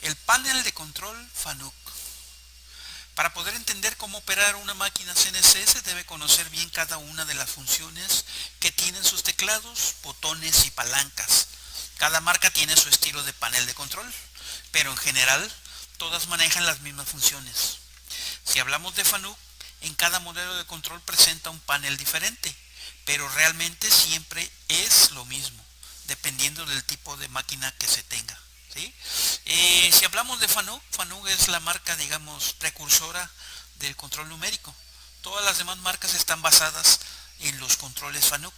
El panel de control FANUC. Para poder entender cómo operar una máquina CNC se debe conocer bien cada una de las funciones que tienen sus teclados, botones y palancas. Cada marca tiene su estilo de panel de control, pero en general todas manejan las mismas funciones. Si hablamos de FANUC, en cada modelo de control presenta un panel diferente, pero realmente siempre es lo mismo, dependiendo del tipo de máquina que se tenga. ¿Sí? Si hablamos de FANUC, FANUC es la marca, digamos, precursora del control numérico. Todas las demás marcas están basadas en los controles FANUC.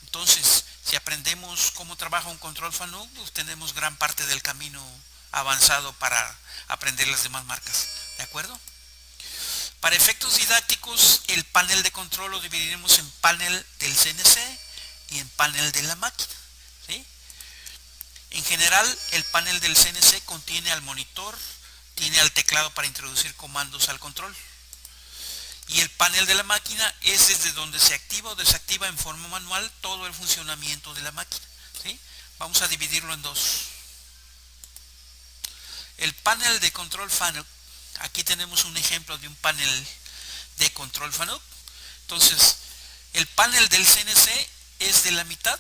Entonces, si aprendemos cómo trabaja un control FANUC, pues tenemos gran parte del camino avanzado para aprender las demás marcas. ¿De acuerdo? Para efectos didácticos, el panel de control lo dividiremos en panel del CNC y en panel de la máquina. ¿Sí? En general, el panel del CNC contiene al monitor, tiene al teclado para introducir comandos al control. Y el panel de la máquina es desde donde se activa o desactiva en forma manual todo el funcionamiento de la máquina. ¿Sí? Vamos a dividirlo en dos. El panel de control FANUC. Aquí tenemos un ejemplo de un panel de control FANUC. Entonces, el panel del CNC es de la mitad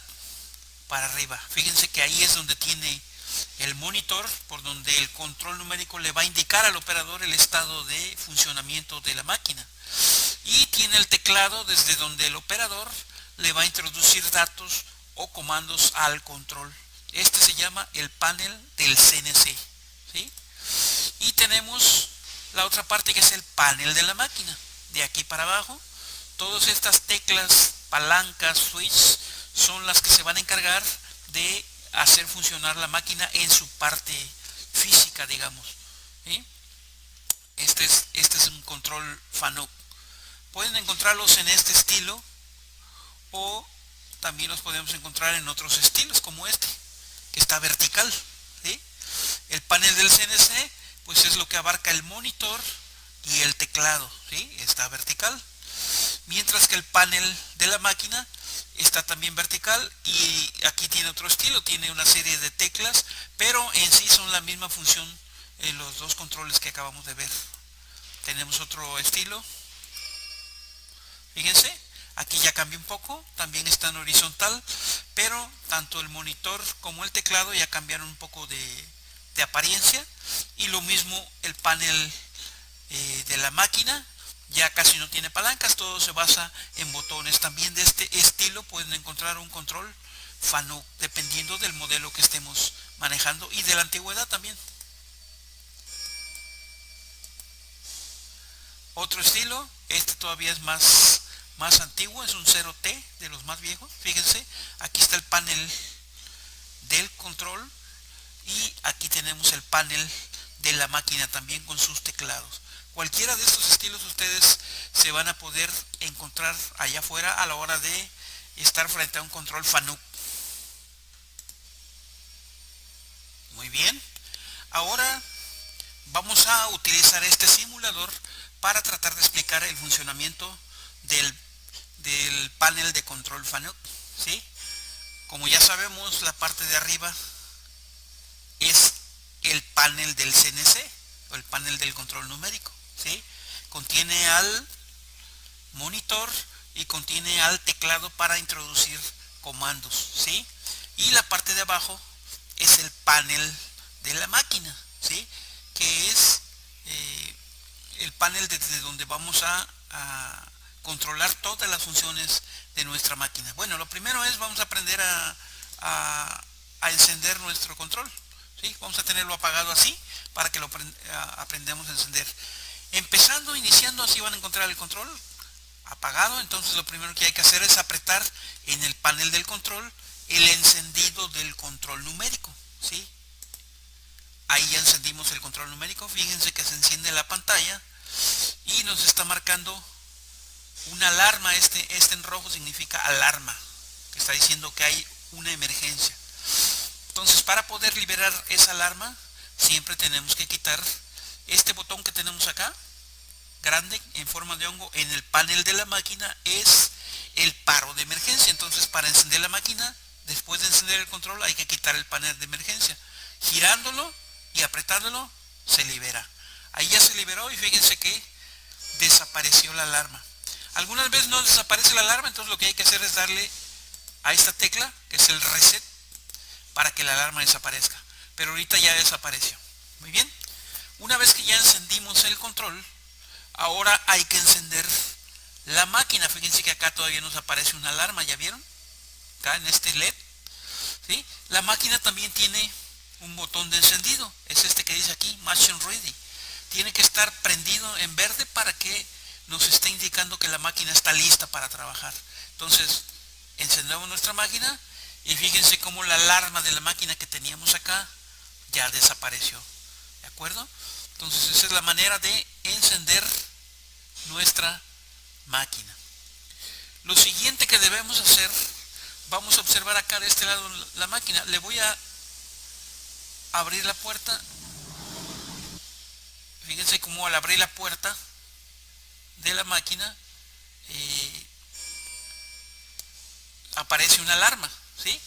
para arriba. Fíjense que ahí es donde tiene el monitor, por donde el control numérico le va a indicar al operador el estado de funcionamiento de la máquina. Y tiene el teclado desde donde el operador le va a introducir datos o comandos al control. Este se llama el panel del CNC. ¿Sí? Y tenemos la otra parte que es el panel de la máquina. De aquí para abajo, todas estas teclas, palancas, switch, son las que se van a encargar de hacer funcionar la máquina en su parte física, digamos. ¿Sí? Este es un control FANUC. Pueden encontrarlos en este estilo o también los podemos encontrar en otros estilos como este, que está vertical. ¿Sí? El panel del CNC pues es lo que abarca el monitor y el teclado. ¿Sí? Está vertical. Mientras que el panel de la máquina está también vertical y aquí tiene otro estilo, tiene una serie de teclas, pero en sí son la misma función en los dos controles que acabamos de ver. Tenemos otro estilo. Fíjense, aquí ya cambia un poco, también está en horizontal, pero tanto el monitor como el teclado ya cambiaron un poco de apariencia, y lo mismo el panel de la máquina. Ya casi no tiene palancas, todo se basa en botones. También de este estilo pueden encontrar un control FANUC, dependiendo del modelo que estemos manejando y de la antigüedad también. Otro estilo, este todavía es más antiguo, es un 0T, de los más viejos. Fíjense, aquí está el panel del control y aquí tenemos el panel de la máquina también con sus teclados. Cualquiera de estos estilos ustedes se van a poder encontrar allá afuera a la hora de estar frente a un control FANUC. Muy bien. Ahora vamos a utilizar este simulador para tratar de explicar el funcionamiento del panel de control FANUC. ¿Sí? Como ya sabemos, la parte de arriba es el panel del CNC o el panel del control numérico. ¿Sí? Contiene al monitor y contiene al teclado para introducir comandos. ¿Sí? Y la parte de abajo es el panel de la máquina. ¿Sí? Que es el panel desde donde vamos a controlar todas las funciones de nuestra máquina. Bueno, lo primero es vamos a aprender a encender nuestro control. ¿Sí? Vamos a tenerlo apagado así para que lo aprendamos a encender. Iniciando así van a encontrar el control apagado. Entonces lo primero que hay que hacer es apretar en el panel del control el encendido del control numérico. ¿Sí? Ahí ya encendimos el control numérico. Fíjense que se enciende la pantalla y nos está marcando una alarma. Este en rojo significa alarma, que está diciendo que hay una emergencia. Entonces, para poder liberar esa alarma, siempre tenemos que quitar este botón que tenemos acá, grande, en forma de hongo, en el panel de la máquina, es el paro de emergencia. Entonces, para encender la máquina, después de encender el control, hay que quitar el panel de emergencia. Girándolo, y apretándolo se libera. Ahí ya se liberó y fíjense que desapareció la alarma. Algunas veces no desaparece la alarma, entonces lo que hay que hacer es darle a esta tecla, que es el reset, para que la alarma desaparezca. Pero ahorita ya desapareció. Muy bien. Una vez que ya encendimos el control, ahora hay que encender la máquina. Fíjense que acá todavía nos aparece una alarma, ¿ya vieron? Acá en este LED, ¿sí? La máquina también tiene un botón de encendido, es este que dice aquí, Machine Ready. Tiene que estar prendido en verde para que nos esté indicando que la máquina está lista para trabajar. Entonces, encendemos nuestra máquina y fíjense cómo la alarma de la máquina que teníamos acá ya desapareció. ¿De acuerdo? Entonces, esa es la manera de encender nuestra máquina. Lo siguiente que debemos hacer, vamos a observar acá de este lado la máquina. Le voy a abrir la puerta. Fíjense cómo al abrir la puerta de la máquina aparece una alarma, ¿sí?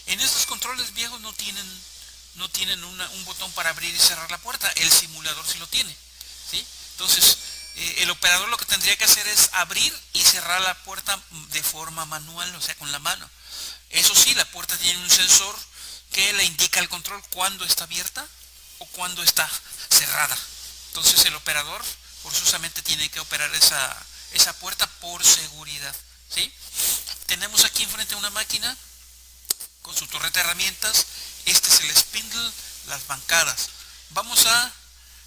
En estos controles viejos no tienen un botón para abrir y cerrar la puerta. El simulador sí lo tiene, ¿sí? Entonces el operador lo que tendría que hacer es abrir y cerrar la puerta de forma manual, o sea, con la mano. Eso sí, la puerta tiene un sensor que le indica al control cuándo está abierta o cuándo está cerrada. Entonces el operador forzosamente tiene que operar esa puerta por seguridad, ¿sí? Tenemos aquí enfrente una máquina con su torreta de herramientas. Este es el spindle, las bancadas. Vamos a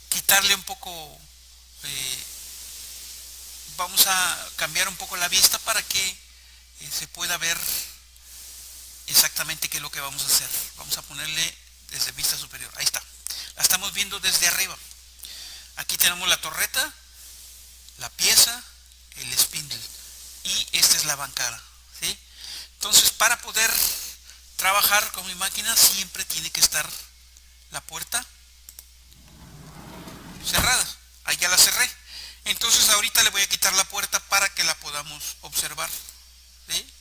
quitarle un poco, vamos a cambiar un poco la vista para que se pueda ver exactamente qué es lo que vamos a hacer. Vamos a ponerle desde vista superior. Ahí está. La estamos viendo desde arriba. Aquí tenemos la torreta, la pieza, el spindle y esta es la bancada, ¿sí? Entonces, para poder trabajar con mi máquina siempre tiene que estar la puerta cerrada. Ahí ya la cerré. Entonces ahorita le voy a quitar la puerta para que la podamos observar, ¿sí?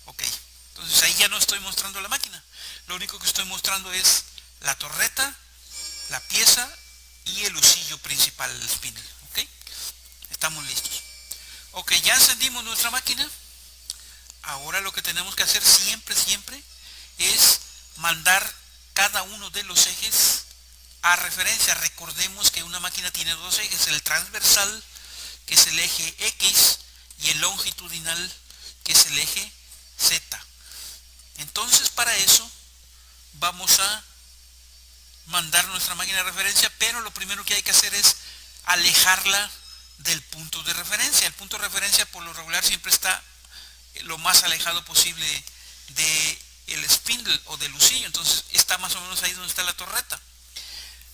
Ok. Entonces ahí ya no estoy mostrando la máquina. Lo único que estoy mostrando es la torreta, la pieza y el husillo principal, el spindle. ¿Ok? Estamos listos. Ok, ya encendimos nuestra máquina. Ahora lo que tenemos que hacer siempre es mandar cada uno de los ejes a referencia. Recordemos que una máquina tiene dos ejes, el transversal, que es el eje X, y el longitudinal, que es el eje Z. Entonces, para eso vamos a mandar nuestra máquina de referencia, pero lo primero que hay que hacer es alejarla del punto de referencia. El punto de referencia por lo regular siempre está lo más alejado posible del spindle o del husillo, entonces está más o menos ahí donde está la torreta.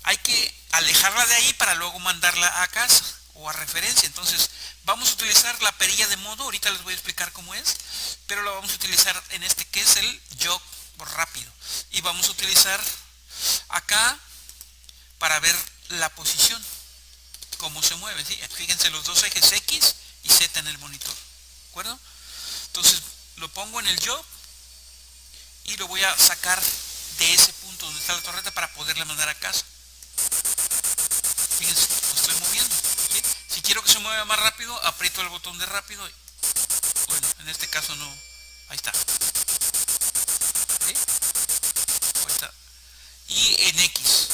Hay que alejarla de ahí para luego mandarla a casa o a referencia. Entonces vamos a utilizar la perilla de modo, ahorita les voy a explicar cómo es, pero la vamos a utilizar en este que es el jog rápido, y vamos a utilizar acá para ver la posición, cómo se mueve, ¿sí? Fíjense los dos ejes X y Z en el monitor, ¿de acuerdo? Entonces lo pongo en el jog y lo voy a sacar de ese punto donde está la torreta para poderle mandar a casa. Fíjense, lo estoy moviendo, ¿sí? Si quiero que se mueva más rápido, aprieto el botón de rápido. Bueno, en este caso no. Ahí está. ¿Sí? Ahí está. Y en X.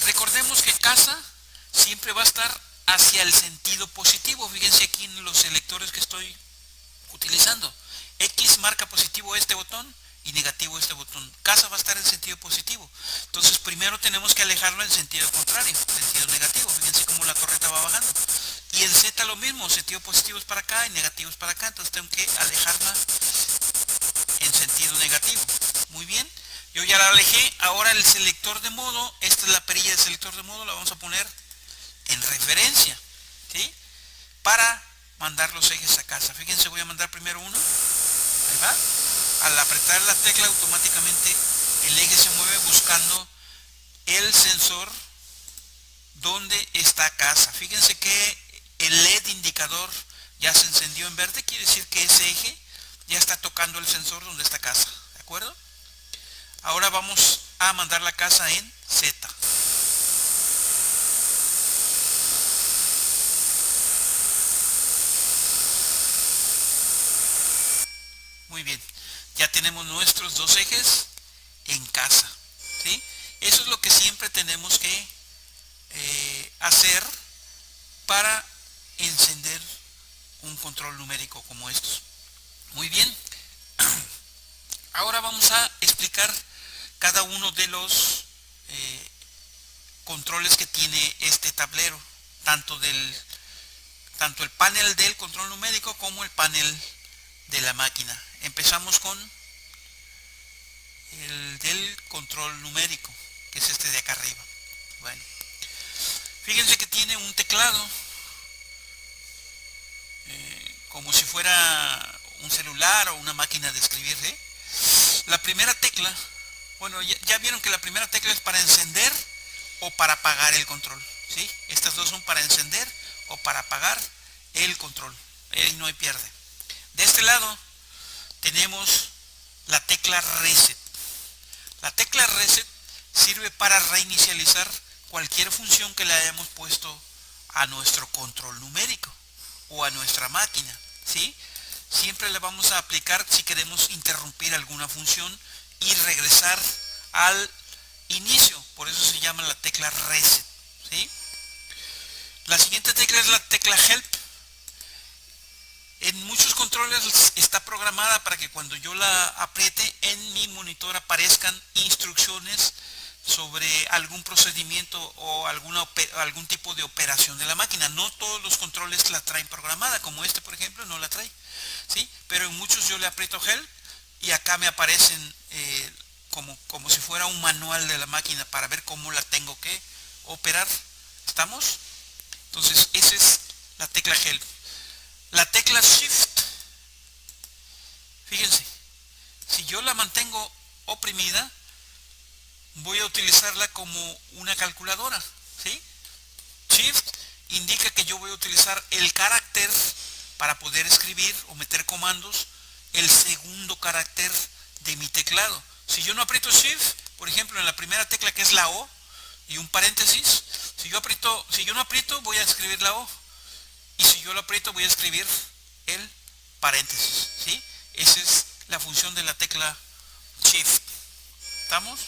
Recordemos que casa siempre va a estar hacia el sentido positivo. Fíjense aquí en los selectores que estoy utilizando. X marca positivo este botón y negativo este botón. Casa va a estar en sentido positivo. Entonces primero tenemos que alejarlo en sentido contrario, sentido negativo. Fíjense cómo la torreta va bajando. Y en Z lo mismo, sentido positivo es para acá y negativo es para acá. Entonces tengo que alejarla en sentido negativo. Muy bien. Yo ya la alejé. Ahora el selector de modo, esta es la perilla del selector de modo, la vamos a poner en referencia, ¿sí? Para mandar los ejes a casa. Fíjense, voy a mandar primero uno. Ahí va. Al apretar la tecla automáticamente el eje se mueve buscando el sensor donde está casa. Fíjense que el LED indicador ya se encendió en verde, quiere decir que ese eje ya está tocando el sensor donde está casa, ¿de acuerdo? Ahora vamos a mandar la casa en Z. Muy bien, ya tenemos nuestros dos ejes en casa, ¿sí? Eso es lo que siempre tenemos que hacer para encender un control numérico como estos. Muy bien, ahora vamos a explicar cada uno de los controles que tiene este tablero, tanto el panel del control numérico como el panel de la máquina. Empezamos con el del control numérico, que es este de acá arriba. Bueno, fíjense que tiene un teclado como si fuera un celular o una máquina de escribir, ¿eh? La primera tecla, bueno, ya vieron que la primera tecla es para encender o para apagar el control, ¿sí? Estas dos son para encender o para apagar el control, ahí no hay pierde. De este lado tenemos la tecla reset. La tecla reset sirve para reinicializar cualquier función que le hayamos puesto a nuestro control numérico o a nuestra máquina, ¿sí? Siempre le vamos a aplicar si queremos interrumpir alguna función y regresar al inicio, por eso se llama la tecla reset, ¿sí? La siguiente tecla es la tecla help. En muchos controles está programada para que cuando yo la apriete en mi monitor aparezcan instrucciones sobre algún procedimiento o algún tipo de operación de la máquina. No todos los controles la traen programada, como este por ejemplo no la trae, ¿sí? Pero en muchos yo le aprieto help y acá me aparecen como si fuera un manual de la máquina para ver cómo la tengo que operar. ¿Estamos? Entonces esa es la tecla help. La tecla shift, fíjense, si yo la mantengo oprimida, voy a utilizarla como una calculadora, ¿sí? Shift indica que yo voy a utilizar el carácter para poder escribir o meter comandos, el segundo carácter de mi teclado. Si yo no aprieto Shift, por ejemplo, en la primera tecla que es la O y un paréntesis, si yo no aprieto, voy a escribir la O. Y si yo lo aprieto, voy a escribir el paréntesis, ¿sí? Esa es la función de la tecla Shift. ¿Estamos?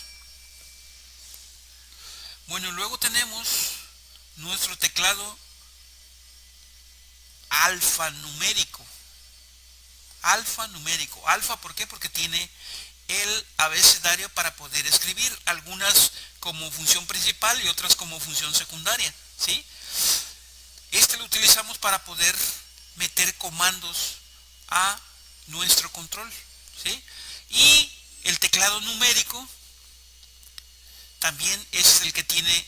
Bueno, luego tenemos nuestro teclado alfanumérico. Alfanumérico. Alfa, ¿por qué? Porque tiene el abecedario para poder escribir, algunas como función principal y otras como función secundaria, ¿sí? Este lo utilizamos para poder meter comandos a nuestro control, ¿sí? Y el teclado numérico también es el que tiene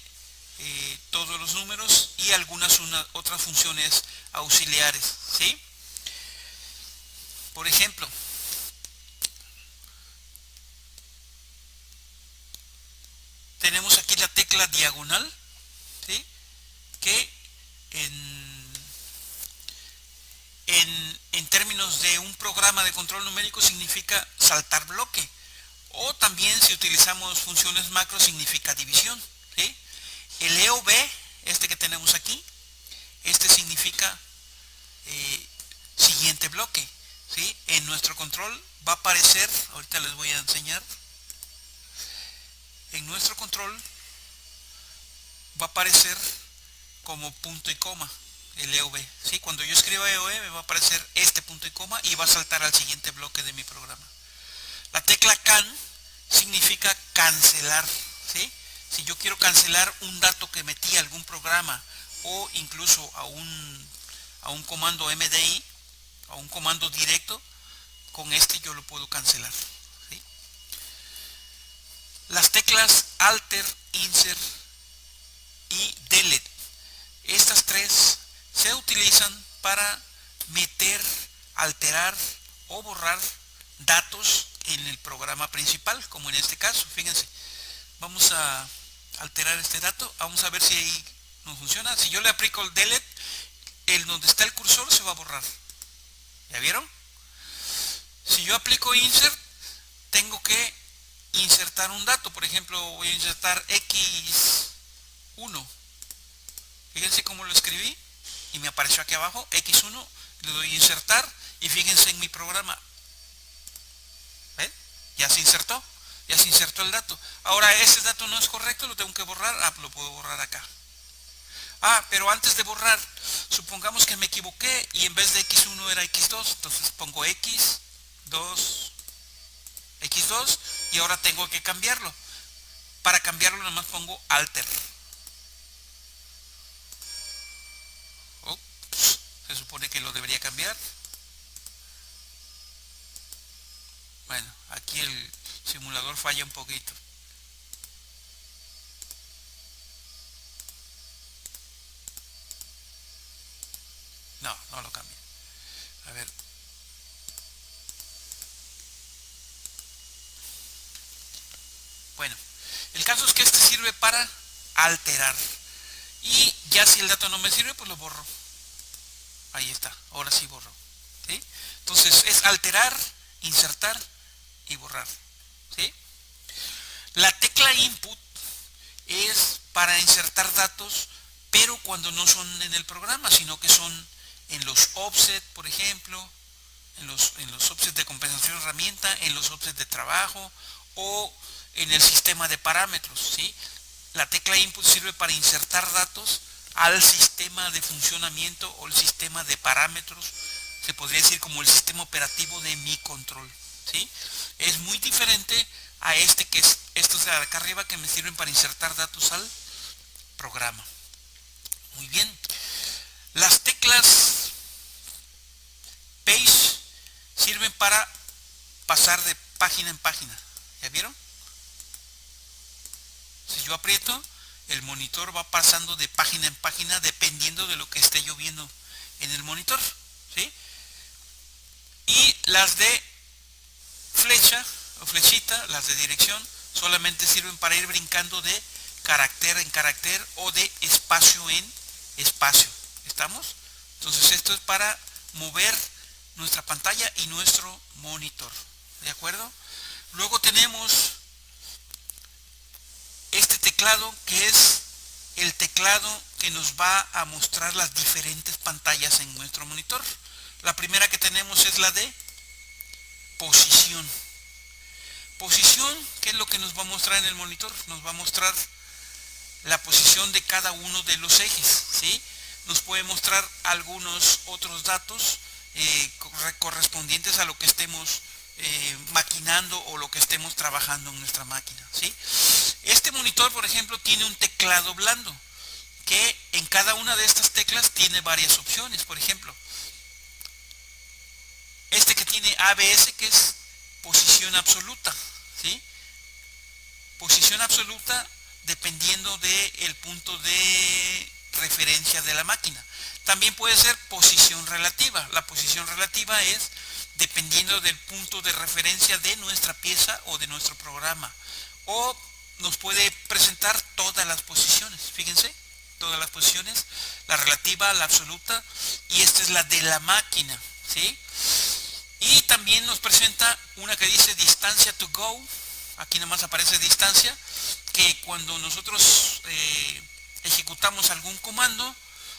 todos los números y algunas otras funciones auxiliares, ¿sí? Por ejemplo, tenemos aquí la tecla diagonal, ¿sí? Que en términos de un programa de control numérico significa saltar bloque, o también si utilizamos funciones macro significa división, ¿sí? El EOB, este que tenemos aquí, este significa siguiente bloque, ¿sí? En nuestro control va a aparecer, ahorita les voy a enseñar, en nuestro control va a aparecer como punto y coma el EOB, ¿sí? Cuando yo escriba EOB me va a aparecer este punto y coma y va a saltar al siguiente bloque de mi programa. La tecla CAN significa cancelar, ¿sí? Si yo quiero cancelar un dato que metí a algún programa o incluso a un comando MDI, a un comando directo, con este yo lo puedo cancelar, ¿sí? Las teclas Alter, Insert y Delete, estas tres se utilizan para meter, alterar o borrar datos en el programa principal, como en este caso. Fíjense, vamos a alterar este dato, vamos a ver si ahí no funciona. Si yo le aplico el delete, donde está el cursor se va a borrar. ¿Ya vieron? Si yo aplico insert, tengo que insertar un dato. Por ejemplo, voy a insertar x1. Fíjense cómo lo escribí y me apareció aquí abajo x1. Le doy a insertar y fíjense en mi programa. ¿Ven? Ya se insertó. Ya se insertó el dato. Ahora ese dato no es correcto, lo tengo que borrar. Ah, lo puedo borrar acá. Ah, pero antes de borrar, supongamos que me equivoqué y en vez de x1 era x2. Entonces pongo x2 y ahora tengo que cambiarlo. Para cambiarlo nomás pongo alter. Ups, se supone que lo debería cambiar. Bueno, aquí el simulador falla un poquito. No, no lo cambia. A ver. Bueno, el caso es que este sirve para alterar. Y ya si el dato no me sirve, pues lo borro. Ahí está, ahora sí borro. ¿Sí? Entonces es alterar, insertar y borrar. ¿Sí? La tecla input es para insertar datos, pero cuando no son en el programa, sino que son en los offset, por ejemplo, en los offsets de compensación de herramienta, en los offsets de trabajo o en el sistema de parámetros. ¿Sí? La tecla input sirve para insertar datos al sistema de funcionamiento o el sistema de parámetros, se podría decir como el sistema operativo de mi control. ¿Sí? Es muy diferente a este que es estos de acá arriba, que me sirven para insertar datos al programa. Muy bien. Las teclas page sirven para pasar de página en página. ¿Ya vieron? Si yo aprieto, el monitor va pasando de página en página dependiendo de lo que esté yo viendo en el monitor. ¿Sí? Y las de flecha o flechita, las de dirección, solamente sirven para ir brincando de carácter en carácter o de espacio en espacio. ¿Estamos? Entonces esto es para mover nuestra pantalla y nuestro monitor. ¿De acuerdo? Luego tenemos este teclado, que es el teclado que nos va a mostrar las diferentes pantallas en nuestro monitor. La primera que tenemos es la de posición. Posición, ¿qué es lo que nos va a mostrar en el monitor? Nos va a mostrar la posición de cada uno de los ejes, ¿sí? Nos puede mostrar algunos otros datos correspondientes a lo que estemos maquinando o lo que estemos trabajando en nuestra máquina, ¿sí? Este monitor, por ejemplo, tiene un teclado blando que en cada una de estas teclas tiene varias opciones. Por ejemplo, este que tiene ABS, que es posición absoluta, ¿sí? Posición absoluta dependiendo del punto de referencia de la máquina. También puede ser posición relativa. La posición relativa es dependiendo del punto de referencia de nuestra pieza o de nuestro programa. O nos puede presentar todas las posiciones. Fíjense, todas las posiciones. La relativa, la absoluta, y esta es la de la máquina, ¿sí? Y también nos presenta una que dice distancia to go. Aquí nada más aparece distancia, que cuando nosotros ejecutamos algún comando,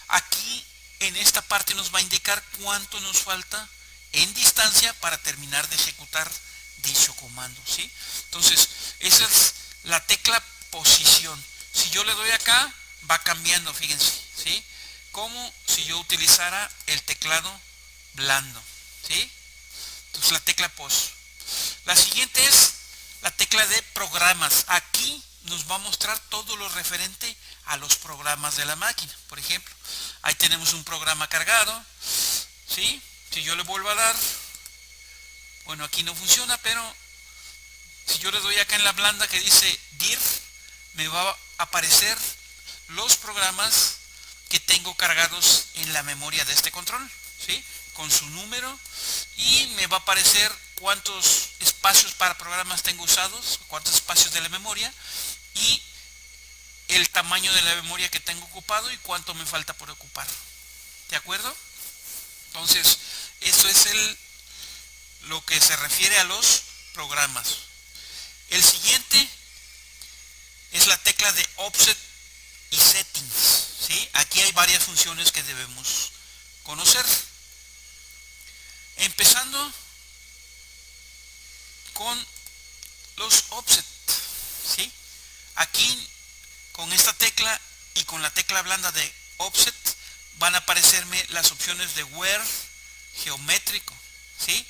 aquí en esta parte nos va a indicar cuánto nos falta en distancia para terminar de ejecutar dicho comando, ¿sí? Entonces, esa es la tecla posición. Si yo le doy acá, va cambiando, fíjense, ¿sí? Como si yo utilizara el teclado blando, ¿sí? Entonces, la tecla pos. La siguiente es la tecla de programas. Aquí nos va a mostrar todo lo referente a los programas de la máquina. Por ejemplo, ahí tenemos un programa cargado, ¿sí? Si yo le vuelvo a dar, bueno, aquí no funciona, pero si yo le doy acá en la blanda que dice dir, me va a aparecer los programas que tengo cargados en la memoria de este control, ¿sí? Con su número, y me va a aparecer cuántos espacios para programas tengo usados, cuántos espacios de la memoria y el tamaño de la memoria que tengo ocupado y cuánto me falta por ocupar. ¿De acuerdo? Entonces, eso es lo que se refiere a los programas. El siguiente es la tecla de Offset y Settings, ¿sí? Aquí hay varias funciones que debemos conocer. Empezando con los Offset, ¿sí? Aquí con esta tecla y con la tecla blanda de Offset van a aparecerme las opciones de Wear, geométrico, ¿sí?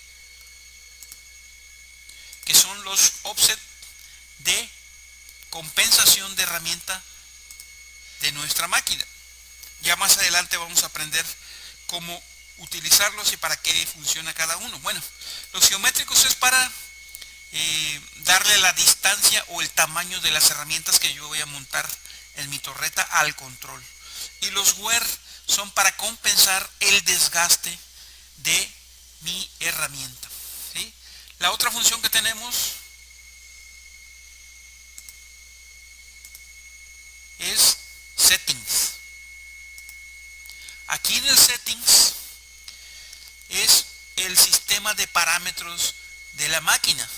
Que son los offset de compensación de herramienta de nuestra máquina. Ya más adelante vamos a aprender cómo utilizarlos y para qué funciona cada uno. Bueno, los geométricos es para darle la distancia o el tamaño de las herramientas que yo voy a montar en mi torreta al control. Y los wear son para compensar el desgaste de mi herramienta, ¿sí? La otra función que tenemos es Settings. Aquí en el Settings es el sistema de parámetros de la máquina,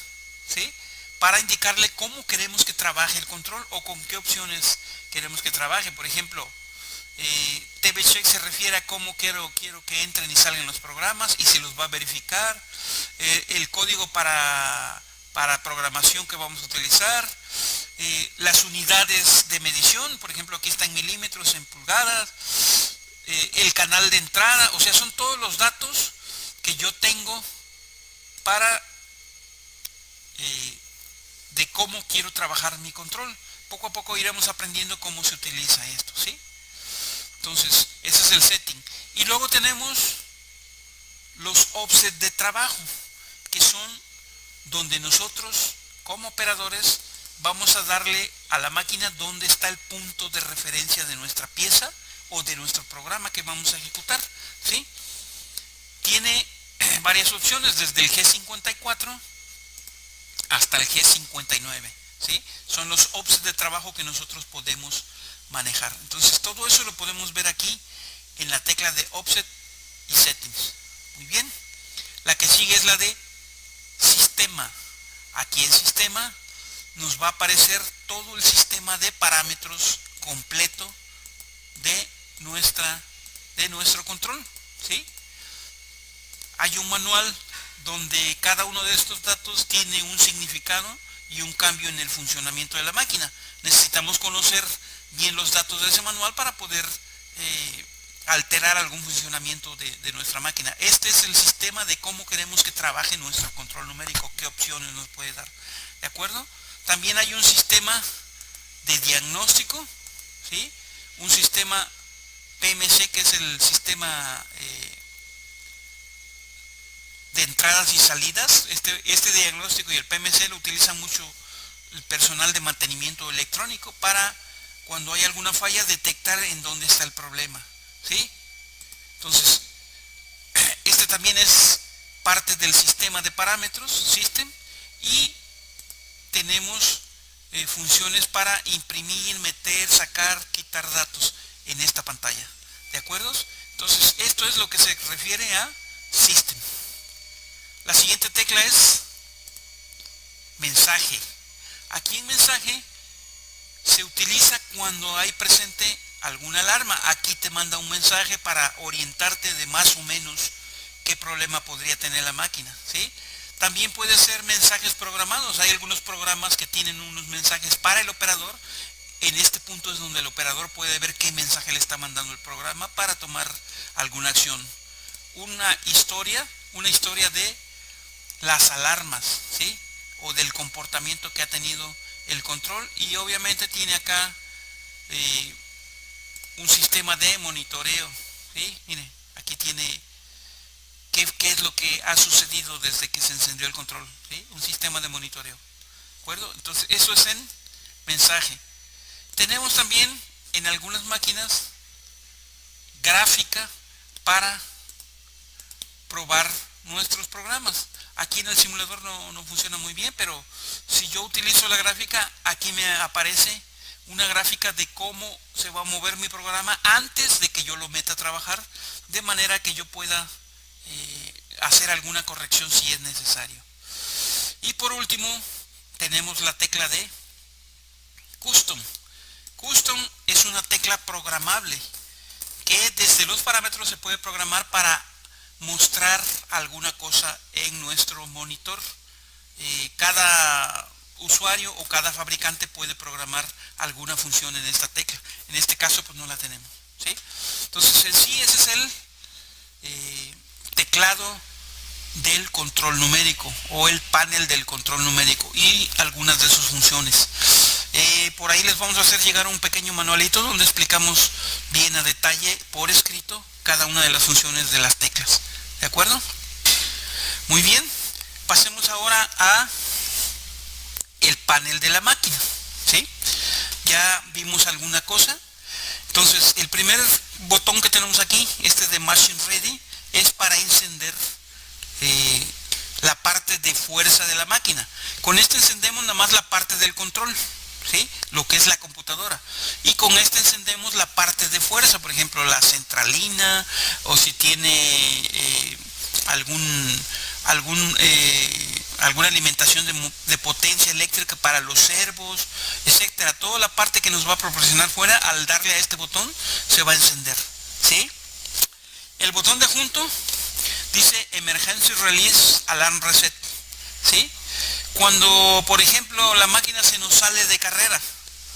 ¿sí? Para indicarle cómo queremos que trabaje el control o con qué opciones queremos que trabaje. Por ejemplo, TVCheck se refiere a cómo quiero que entren y salgan los programas y si los va a verificar. El código para programación que vamos a utilizar. Las unidades de medición, por ejemplo aquí está en milímetros, en pulgadas. El canal de entrada, o sea, son todos los datos que yo tengo para de cómo quiero trabajar mi control. Poco a poco iremos aprendiendo cómo se utiliza esto, ¿sí? Entonces, ese es el setting. Y luego tenemos los offset de trabajo, que son donde nosotros, como operadores, vamos a darle a la máquina donde está el punto de referencia de nuestra pieza o de nuestro programa que vamos a ejecutar, ¿sí? Tiene varias opciones, desde el G54 hasta el G59, ¿sí? Son los offsets de trabajo que nosotros podemos manejar. Entonces todo eso lo podemos ver aquí en la tecla de Offset y Settings. Muy bien. La que sigue es la de Sistema. Aquí en Sistema nos va a aparecer todo el sistema de parámetros completo de nuestro control, ¿sí? Hay un manual donde cada uno de estos datos tiene un significado y un cambio en el funcionamiento de la máquina. Necesitamos conocer bien los datos de ese manual para poder alterar algún funcionamiento de nuestra máquina. Este es el sistema de cómo queremos que trabaje nuestro control numérico, qué opciones nos puede dar, ¿de acuerdo? También hay un sistema de diagnóstico, ¿sí? Un sistema PMC, que es el sistema de entradas y salidas. Este diagnóstico y el PMC lo utilizan mucho el personal de mantenimiento electrónico para, cuando hay alguna falla, detectar en dónde está el problema, ¿sí? Entonces, este también es parte del sistema de parámetros, System, y tenemos funciones para imprimir, meter, sacar, quitar datos en esta pantalla, ¿de acuerdo? Entonces, esto es lo que se refiere a System. La siguiente tecla es Mensaje. Aquí en Mensaje se utiliza cuando hay presente alguna alarma. Aquí te manda un mensaje para orientarte de más o menos qué problema podría tener la máquina, ¿sí? También puede ser mensajes programados. Hay algunos programas que tienen unos mensajes para el operador. En este punto es donde el operador puede ver qué mensaje le está mandando el programa para tomar alguna acción. Una historia de las alarmas, ¿sí? O del comportamiento que ha tenido el control, y obviamente tiene acá un sistema de monitoreo, ¿sí? Mire, aquí tiene qué es lo que ha sucedido desde que se encendió el control, ¿sí? Un sistema de monitoreo, ¿de acuerdo? Entonces eso es en mensaje. Tenemos también en algunas máquinas gráfica para probar nuestros programas. Aquí en el simulador no funciona muy bien, pero si yo utilizo la gráfica, aquí me aparece una gráfica de cómo se va a mover mi programa antes de que yo lo meta a trabajar, de manera que yo pueda hacer alguna corrección si es necesario. Y por último, tenemos la tecla de Custom. Custom es una tecla programable que desde los parámetros se puede programar para mostrar alguna cosa en nuestro monitor. Cada usuario o cada fabricante puede programar alguna función en esta tecla. En este caso pues no la tenemos, ¿sí? Entonces en sí ese es el teclado del control numérico o el panel del control numérico y algunas de sus funciones. Por ahí les vamos a hacer llegar un pequeño manualito donde explicamos bien a detalle por escrito cada una de las funciones de las teclas. ¿De acuerdo? Muy bien. Pasemos ahora a el panel de la máquina, ¿sí? Ya vimos alguna cosa. Entonces, el primer botón que tenemos aquí, este de Machine Ready, es para encender la parte de fuerza de la máquina. Con este encendemos nada más la parte del control, ¿sí? Lo que es la computadora. Y con este encendemos la parte de fuerza, por ejemplo, la centralina, o si tiene alguna alimentación de potencia eléctrica para los servos, etcétera. Toda la parte que nos va a proporcionar fuera, al darle a este botón, se va a encender, ¿sí? El botón de junto dice Emergency Release Alarm Reset, ¿sí? Cuando, por ejemplo, la máquina se nos sale de carrera,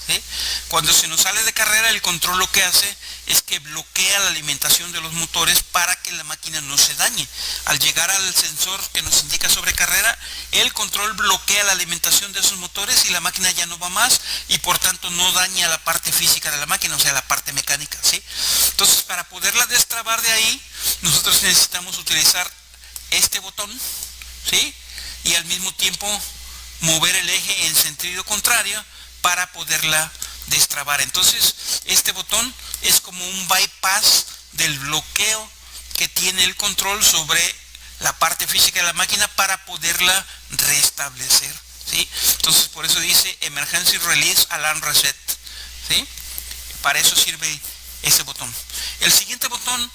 ¿sí? Cuando se nos sale de carrera, el control lo que hace es que bloquea la alimentación de los motores para que la máquina no se dañe. Al llegar al sensor que nos indica sobre carrera, el control bloquea la alimentación de esos motores y la máquina ya no va más y por tanto no daña la parte física de la máquina, o sea, la parte mecánica, ¿sí? Entonces, para poderla destrabar de ahí, nosotros necesitamos utilizar este botón, ¿sí? Y al mismo tiempo mover el eje en sentido contrario para poderla destrabar. Entonces, este botón es como un bypass del bloqueo que tiene el control sobre la parte física de la máquina para poderla restablecer, ¿sí? Entonces, por eso dice Emergency Release Alarm Reset, ¿sí? Para eso sirve ese botón. El siguiente botón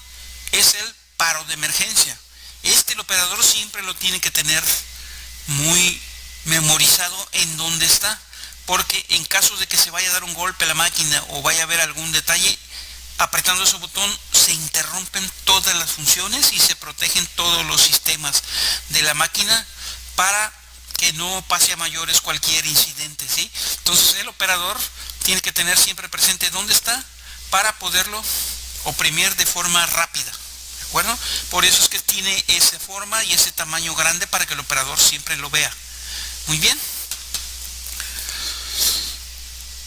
es el paro de emergencia. El operador siempre lo tiene que tener muy memorizado en dónde está, porque en caso de que se vaya a dar un golpe a la máquina o vaya a haber algún detalle, apretando ese botón se interrumpen todas las funciones y se protegen todos los sistemas de la máquina para que no pase a mayores cualquier incidente, ¿sí? Entonces el operador tiene que tener siempre presente dónde está para poderlo oprimir de forma rápida, ¿de acuerdo? Por eso es que tiene esa forma y ese tamaño grande para que el operador siempre lo vea. Muy bien.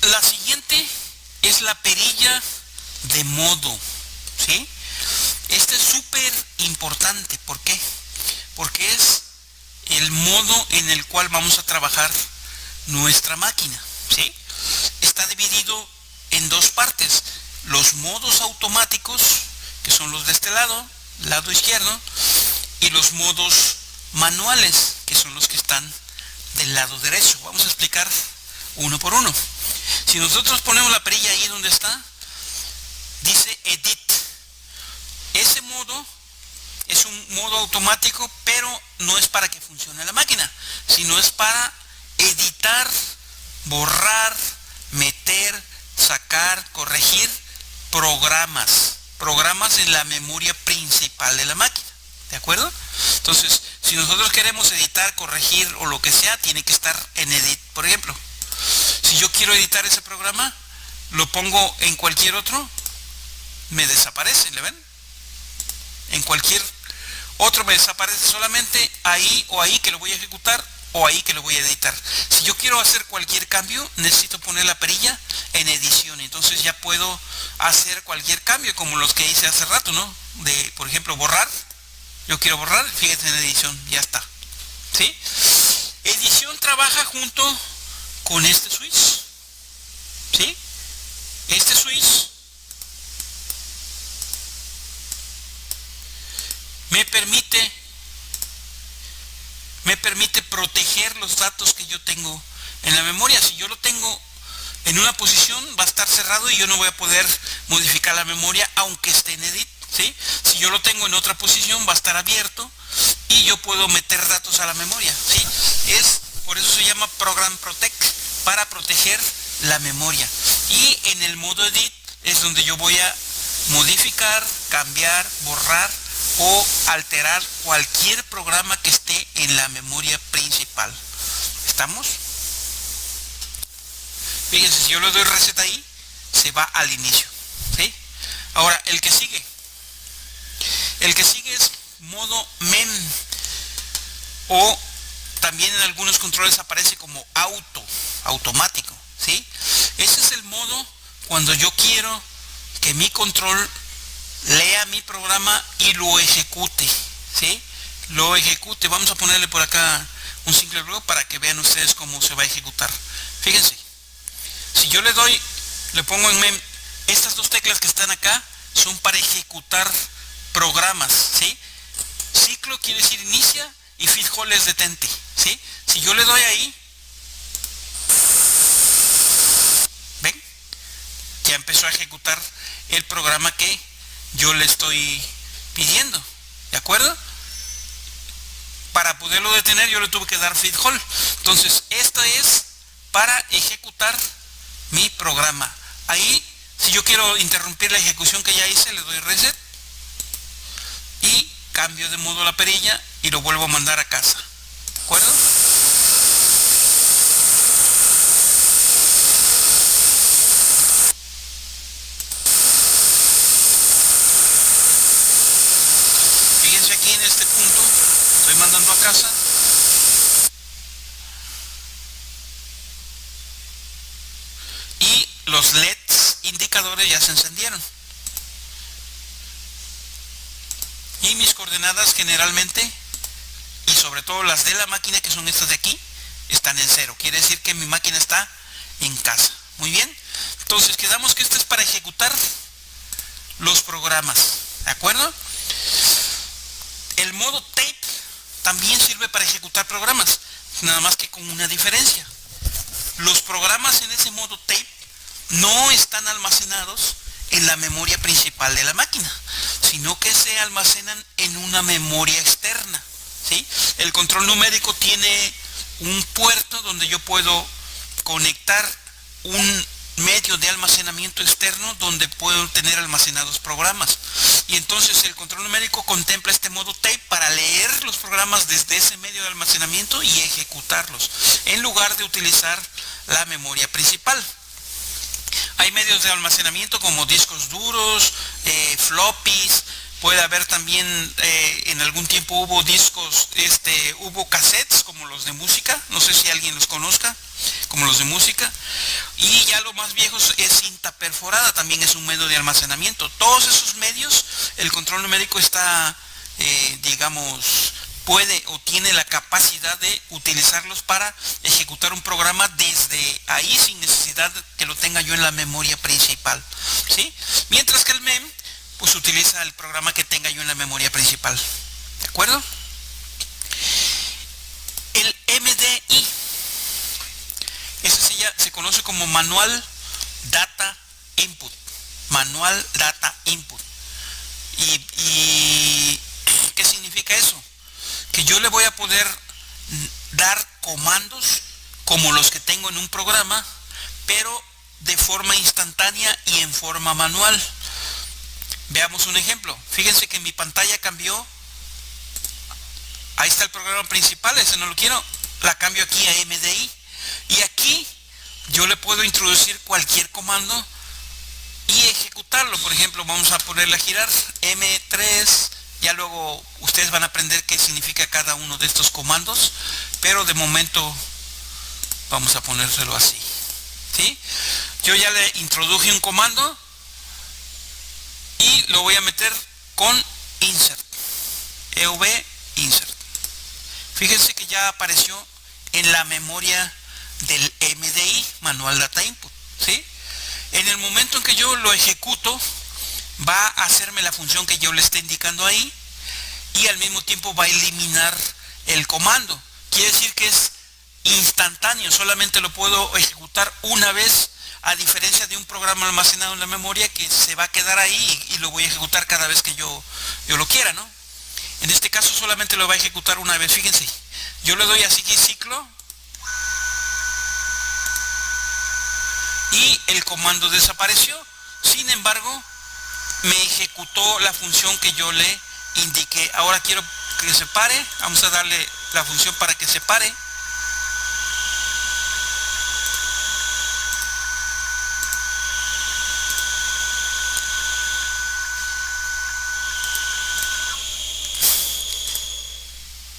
La siguiente es la perilla de modo, ¿sí? Este es súper importante. ¿Por qué? Porque es el modo en el cual vamos a trabajar nuestra máquina, ¿sí? Está dividido en dos partes: los modos automáticos, que son los de este lado izquierdo, y los modos manuales, que son los que están del lado derecho. Vamos a explicar uno por uno. Si nosotros ponemos la perilla ahí donde está, dice Edit. Ese modo es un modo automático, pero no es para que funcione la máquina, sino es para editar, borrar, meter, sacar, corregir programas en la memoria principal de la máquina, ¿de acuerdo? Entonces, si nosotros queremos editar, corregir o lo que sea, tiene que estar en Edit. Por ejemplo, si yo quiero editar ese programa, lo pongo en cualquier otro, me desaparece, ¿le ven? En cualquier otro me desaparece solamente ahí o ahí que lo voy a ejecutar o ahí que lo voy a editar. Si yo quiero hacer cualquier cambio, necesito poner la perilla en edición. Entonces ya puedo hacer cualquier cambio, como los que hice hace rato, ¿no? De, por ejemplo, borrar. Yo quiero borrar, fíjense en edición, ya está, ¿sí? Edición trabaja junto con este switch, ¿sí? Este switch me permite proteger los datos que yo tengo en la memoria. Si yo lo tengo en una posición, va a estar cerrado y yo no voy a poder modificar la memoria aunque esté en edit, ¿sí? Si yo lo tengo en otra posición, va a estar abierto y yo puedo meter datos a la memoria, ¿sí? Por eso se llama Program Protect, para proteger la memoria. Y en el modo Edit es donde yo voy a modificar, cambiar, borrar o alterar cualquier programa que esté en la memoria principal. ¿Estamos? Fíjense, si yo le doy reset ahí, se va al inicio, ¿sí? Ahora, el que sigue es modo MEM, o también en algunos controles aparece como automático, ¿sí? Ese es el modo cuando yo quiero que mi control lea mi programa y lo ejecute, ¿sí? Lo ejecute. Vamos a ponerle por acá un simple bloque para que vean ustedes cómo se va a ejecutar. Fíjense, si yo le pongo en MEM, estas dos teclas que están acá son para ejecutar programas, ¿sí? Ciclo quiere decir inicia y feed hold es detente, ¿sí? Si yo le doy ahí, ¿ven? Ya empezó a ejecutar el programa que yo le estoy pidiendo, ¿de acuerdo? Para poderlo detener yo le tuve que dar feed hold. Entonces, esto es para ejecutar mi programa. Ahí, si yo quiero interrumpir la ejecución que ya hice, le doy reset y cambio de modo la perilla y lo vuelvo a mandar a casa, ¿de acuerdo? Fíjense aquí en este punto, estoy mandando a casa. Y los LEDs indicadores ya se encendieron. Y mis coordenadas generalmente, y sobre todo las de la máquina, que son estas de aquí, están en 0. Quiere decir que mi máquina está en casa. Muy bien. Entonces quedamos que esto es para ejecutar los programas, ¿de acuerdo? El modo tape también sirve para ejecutar programas, nada más que con una diferencia. Los programas en ese modo tape no están almacenados en la memoria principal de la máquina, sino que se almacenan en una memoria externa, ¿sí? El control numérico tiene un puerto donde yo puedo conectar un medio de almacenamiento externo donde puedo tener almacenados programas. Y entonces el control numérico contempla este modo tape para leer los programas desde ese medio de almacenamiento y ejecutarlos, en lugar de utilizar la memoria principal. Hay medios de almacenamiento como discos duros, floppies, puede haber también, en algún tiempo hubo discos, hubo cassettes como los de música, no sé si alguien los conozca, como los de música, y ya lo más viejo es cinta perforada, también es un medio de almacenamiento. Todos esos medios, el control numérico está, digamos, puede o tiene la capacidad de utilizarlos para ejecutar un programa desde ahí sin necesidad de que lo tenga yo en la memoria principal, ¿sí? Mientras que el MEM pues utiliza el programa que tenga yo en la memoria principal, ¿de acuerdo? El MDI, ese se conoce como Manual Data Input, Manual Data Input. ¿Y qué significa eso? Que yo le voy a poder dar comandos como los que tengo en un programa, pero de forma instantánea y en forma manual. Veamos un ejemplo. Fíjense que mi pantalla cambió. Ahí está el programa principal, ese no lo quiero. La cambio aquí a MDI. Y aquí yo le puedo introducir cualquier comando y ejecutarlo. Por ejemplo, vamos a ponerle a girar M3. Ya luego ustedes van a aprender qué significa cada uno de estos comandos, pero de momento vamos a ponérselo así, ¿sí? Yo ya le introduje un comando y lo voy a meter con insert, EV insert. Fíjense que ya apareció en la memoria del MDI, Manual Data Input, ¿sí? En el momento en que yo lo ejecuto, va a hacerme la función que yo le esté indicando ahí y al mismo tiempo va a eliminar el comando. Quiere decir que es instantáneo, solamente lo puedo ejecutar una vez, a diferencia de un programa almacenado en la memoria que se va a quedar ahí y lo voy a ejecutar cada vez que yo lo quiera, ¿no? En este caso solamente lo va a ejecutar una vez, fíjense. Yo le doy así ciclo y el comando desapareció. Sin embargo, me ejecutó la función que yo le indiqué. Ahora quiero que se pare. Vamos a darle la función para que se pare.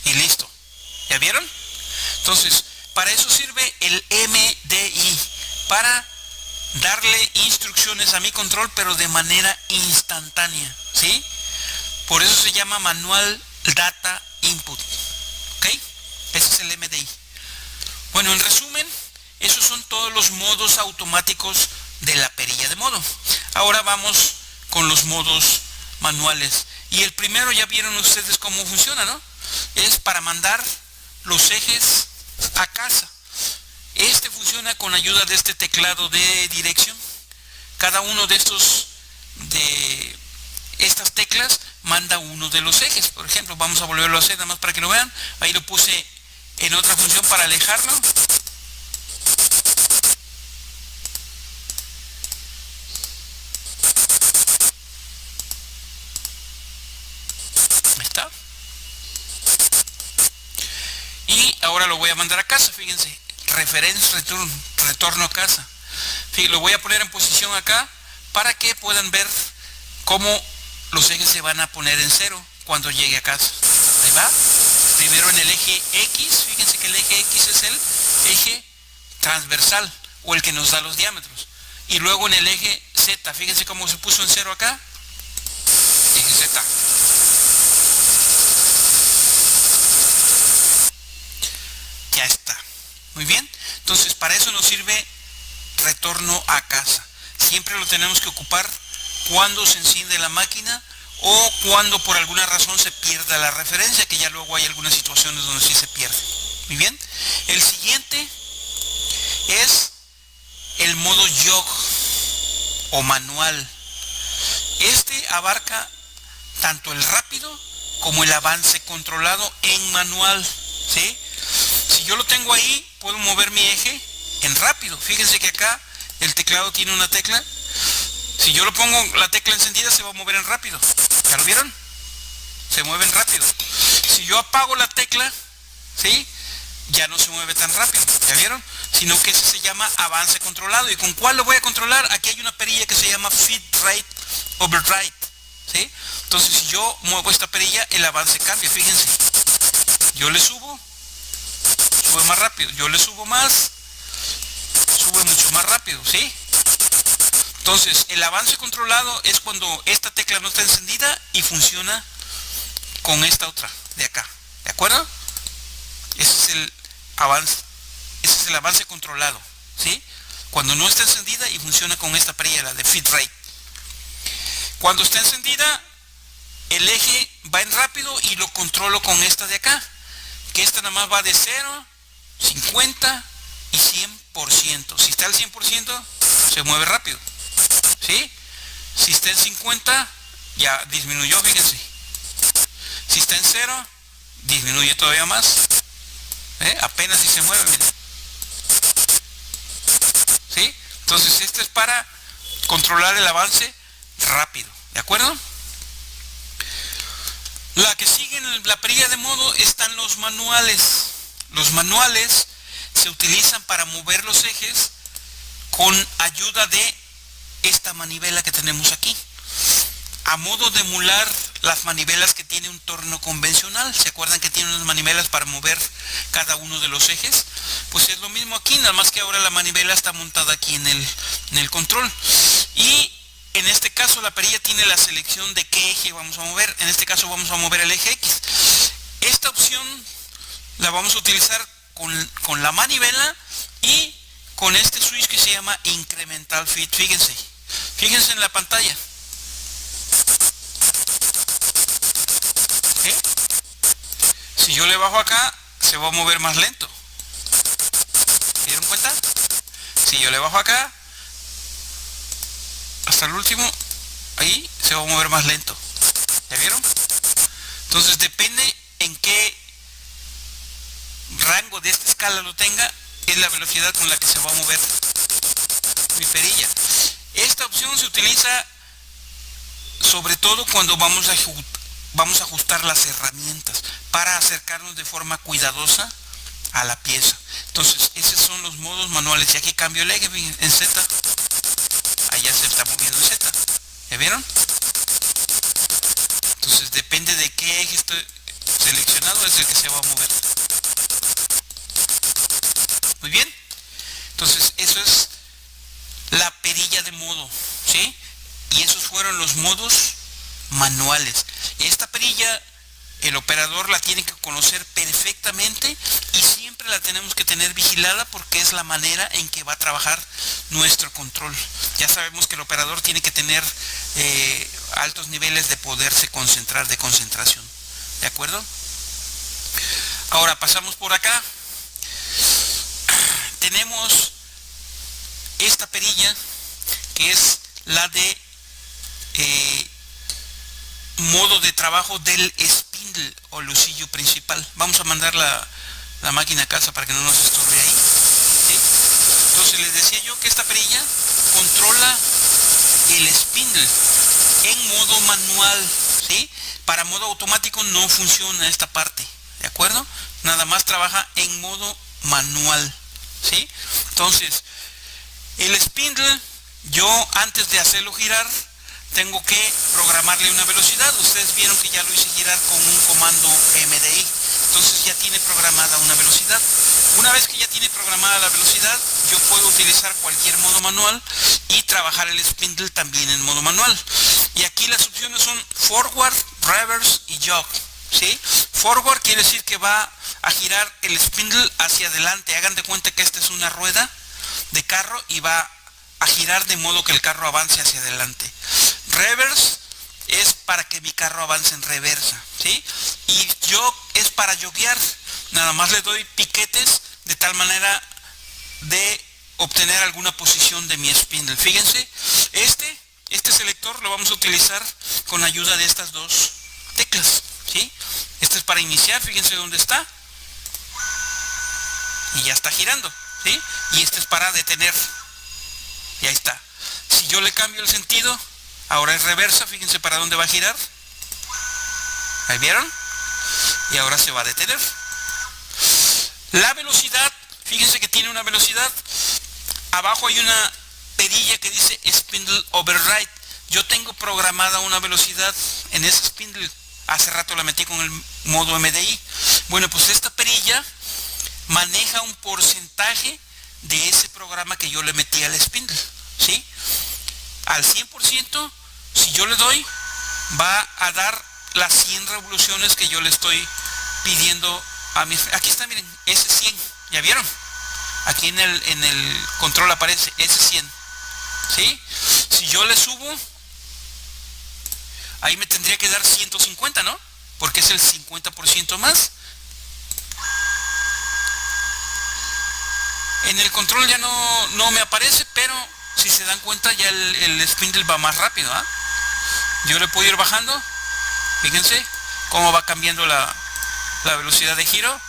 Y listo. ¿Ya vieron? Entonces, para eso sirve el MDI, para darle instrucciones a mi control, pero de manera instantánea, ¿sí? Por eso se llama Manual Data Input, ¿ok? Ese es el MDI. Bueno, en resumen, esos son todos los modos automáticos de la perilla de modo. Ahora vamos con los modos manuales. Y el primero ya vieron ustedes cómo funciona, ¿no? Es para mandar los ejes a casa. Este funciona con ayuda de este teclado de dirección. Cada uno de estas teclas manda uno de los ejes. Por ejemplo, vamos a volverlo a hacer nada más para que lo vean. Ahí lo puse en otra función para alejarlo. Ahí está. Y ahora lo voy a mandar a casa, fíjense. Reference retorno a casa. Fíjense, lo voy a poner en posición acá para que puedan ver cómo los ejes se van a poner en 0 cuando llegue a casa. Ahí va. Primero en el eje X, fíjense que el eje X es el eje transversal o el que nos da los diámetros. Y luego en el eje Z, fíjense cómo se puso en 0 acá. Eje Z. Ya está. Muy bien. Entonces, para eso nos sirve retorno a casa. Siempre lo tenemos que ocupar cuando se enciende la máquina o cuando por alguna razón se pierda la referencia, que ya luego hay algunas situaciones donde sí se pierde. Muy bien. El siguiente es el modo jog o manual. Este abarca tanto el rápido como el avance controlado en manual, ¿sí? Si yo lo tengo ahí, puedo mover mi eje en rápido. Fíjense que acá el teclado tiene una tecla. Si yo lo pongo la tecla encendida, se va a mover en rápido. ¿Ya lo vieron? Se mueve en rápido. Si yo apago la tecla, ¿sí? Ya no se mueve tan rápido. ¿Ya vieron? Sino que ese se llama avance controlado. ¿Y con cuál lo voy a controlar? Aquí hay una perilla que se llama Feed Rate Override, ¿sí? Entonces, si yo muevo esta perilla, el avance cambia. Fíjense. Yo le subo, sube más rápido. Yo le subo más, sube mucho más rápido, ¿sí? Entonces, el avance controlado es cuando esta tecla no está encendida y funciona con esta otra de acá. ¿De acuerdo? Ese es el avance controlado, ¿sí? Cuando no está encendida y funciona con esta perilla, la de Feed Rate. Cuando está encendida, el eje va en rápido y lo controlo con esta de acá, que esta nada más va de 0, 50 y 100%. Si está al 100%, se mueve rápido, ¿sí? Si está en 50, ya disminuyó, fíjense. Si está en 0, disminuye todavía más. Apenas si se mueve, miren. ¿Sí? Entonces, este es para controlar el avance rápido, ¿de acuerdo? La que sigue en la perilla de modo están los manuales. Los manuales se utilizan para mover los ejes con ayuda de esta manivela que tenemos aquí, a modo de emular las manivelas que tiene un torno convencional. ¿Se acuerdan que tiene unas manivelas para mover cada uno de los ejes? Pues es lo mismo aquí, nada más que ahora la manivela está montada aquí en el control. Y en este caso la perilla tiene la selección de qué eje vamos a mover. En este caso vamos a mover el eje X. Esta opción la vamos a utilizar con la manivela y con este switch que se llama Incremental Fit. Fíjense en la pantalla. ¿Sí? Si yo le bajo acá, se va a mover más lento. ¿Se dieron cuenta? Si yo le bajo acá hasta el último, ahí se va a mover más lento. ¿Ya vieron? Entonces depende rango de esta escala lo tenga, es la velocidad con la que se va a mover mi perilla. Esta opción se utiliza sobre todo cuando vamos a ajustar las herramientas para acercarnos de forma cuidadosa a la pieza. Entonces, esos son los modos manuales. Y aquí cambio el eje en Z. Allá se está moviendo en Z. ¿Ya vieron? Entonces, depende de qué eje estoy seleccionado, es el que se va a mover. Muy bien. Entonces, eso es la perilla de modo, ¿sí? Y esos fueron los modos manuales. Esta perilla, el operador la tiene que conocer perfectamente y siempre la tenemos que tener vigilada porque es la manera en que va a trabajar nuestro control. Ya sabemos que el operador tiene que tener altos niveles de poderse concentrar, de concentración. ¿De acuerdo? Ahora pasamos por acá. Tenemos esta perilla que es la de modo de trabajo del spindle o lucillo principal. Vamos a mandar la máquina a casa para que no nos estorbe ahí, ¿sí? Entonces les decía yo que esta perilla controla el spindle en modo manual, ¿sí? Para modo automático no funciona esta parte, ¿de acuerdo? Nada más trabaja en modo manual, ¿sí? Entonces, el spindle, yo antes de hacerlo girar, tengo que programarle una velocidad. Ustedes vieron que ya lo hice girar con un comando MDI. Entonces ya tiene programada una velocidad. Una vez que ya tiene programada la velocidad, yo puedo utilizar cualquier modo manual y trabajar el spindle también en modo manual. Y aquí las opciones son forward, reverse y jog, ¿sí? Forward quiere decir que va a girar el spindle hacia adelante. Hagan de cuenta que esta es una rueda de carro y va a girar de modo que el carro avance hacia adelante. Reverse es para que mi carro avance en reversa, ¿sí? Y jog es para joguear. Nada más le doy piquetes de tal manera de obtener alguna posición de mi spindle. Fíjense, este selector lo vamos a utilizar con ayuda de estas dos teclas, ¿sí? Este es para iniciar, fíjense dónde está. Y ya está girando, ¿sí? Y este es para detener. Y ahí está. Si yo le cambio el sentido, ahora es reversa, fíjense para dónde va a girar. ¿Ahí vieron? Y ahora se va a detener. La velocidad, fíjense que tiene una velocidad. Abajo hay una perilla que dice Spindle Override. Yo tengo programada una velocidad en ese spindle. Hace rato la metí con el modo MDI. Bueno, pues esta perilla maneja un porcentaje de ese programa que yo le metí al spindle, ¿sí? Al 100%, si yo le doy, va a dar las 100 revoluciones que yo le estoy pidiendo a mi... Aquí está, miren, S100, ¿ya vieron? Aquí en el control aparece S100, ¿sí? Si yo le subo, ahí me tendría que dar 150, ¿no? Porque es el 50% más. En el control ya no me aparece, pero si se dan cuenta ya el spindle va más rápido, ¿ah? Yo le puedo ir bajando, fíjense cómo va cambiando la velocidad de giro,